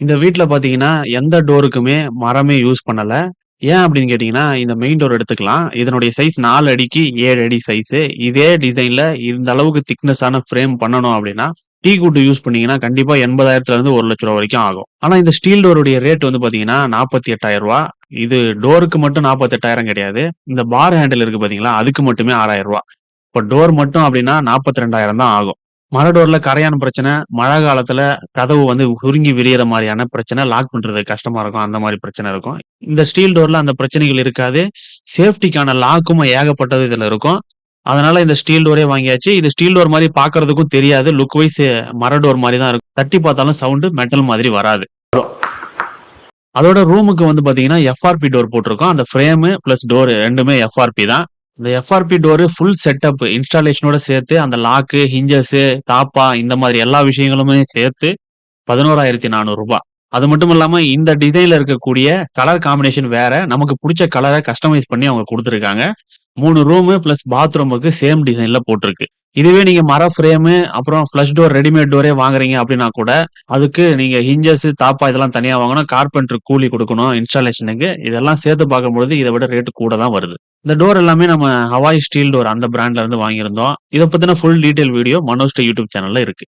இந்த வீட்ல பார்த்தீங்கன்னா, எந்த டோருக்குமே மரமே யூஸ் பண்ணல. ஏன் அப்படின்னு கேட்டீங்கன்னா, இந்த மெயின் டோர் எடுத்துக்கலாம். இதனுடைய சைஸ் 4 அடிக்கு 7 அடி சைஸு. இதே டிசைன்ல இந்த அளவுக்கு திக்னஸான ஃப்ரேம் பண்ணணும் அப்படின்னா, டீக் வுட் யூஸ் பண்ணீங்கன்னா, கண்டிப்பா 80,000லேருந்து ரூ. 1,00,000 வரைக்கும் ஆகும். ஆனா இந்த ஸ்டீல் டோருடைய ரேட் வந்து பார்த்தீங்கன்னா, ரூ. 48,000. இது டோருக்கு மட்டும் 48,000 கிடையாது. இந்த பார் ஹேண்டில் இருக்கு பார்த்தீங்களா, அதுக்கு மட்டுமே ரூ. 6,000. இப்ப டோர் மட்டும் அப்படின்னா 42,000 தான் ஆகும். மர டோர்ல கரையான் பிரச்சனை, மழை காலத்துல கதவு வந்து சுருங்கி விரியிற மாரியான பிரச்சனை, லாக் பண்றது கஷ்டமா இருக்கும். அந்த மாரி பிரச்சனை இருக்கும். இந்த ஸ்டீல் டோர்ல அந்த பிரச்சனைகள் இருக்காது. சேஃப்டிக்கான லாக்கும் ஏகப்பட்டது இதுல இருக்கும். அதனால இந்த ஸ்டீல் டோரே வாங்கியாச்சு. இது ஸ்டீல் டோர் மாரி பார்க்கறதுக்கும் தெரியாது. லுக் வைஸ் மர டோர் மாரி தான் இருக்கும். தட்டி பார்த்தாலும் சவுண்ட் மெட்டல் மாதிரி வராது. அதோட ரூமுக்கு வந்து பார்த்தீங்கன்னா, எஃப்ஆர்பி டோர் போட்டிருக்கோம். அந்த ஃப்ரேமு பிளஸ் டோர் 2மே எஃப்ஆர்பி தான். இந்த எஃப்ஆர்பி டோரு ஃபுல் செட்டப் இன்ஸ்டாலேஷனோட சேர்த்து அந்த லாக்கு, ஹிஞ்சஸு, தாப்பா இந்த மாதிரி எல்லா விஷயங்களுமே சேர்த்து ரூ. 11,400. அது மட்டும் இல்லாம இந்த டிசைன்ல இருக்கக்கூடிய கலர் காம்பினேஷன் வேற. நமக்கு புடிச்ச கலர கஸ்டமைஸ் பண்ணி அவங்க குடுத்துருக்காங்க. 3 ரூமு பிளஸ் பாத்ரூமுக்கு சேம் டிசைன்ல போட்டிருக்கு. இதுவே நீங்க மர ஃப்ரேமு, அப்புறம் ஃப்ளஷ் டோர், ரெடிமேட் டோரே வாங்குறீங்க அப்டின்னா கூட, அதுக்கு நீங்க ஹிஞ்சஸ், தாப்பா இதெல்லாம் தனியா வாங்கணும். கார்பெண்டர் கூலி குடுக்கணும் இன்ஸ்டாலேஷனுக்கு. இதெல்லாம் சேர்த்து பார்க்கும்பொழுது இத விட ரேட் கூட தான் வருது. இந்த டோர் எல்லாமே நம்ம ஹவாய் ஸ்டீல் டோர் அந்த பிராண்ட்ல இருந்து வாங்கியிருந்தோம். இத பத்தின ஃபுல் டீட்டெயில் வீடியோ மனோஸ்டே யூடியூப் சேனல்ல இருக்கு.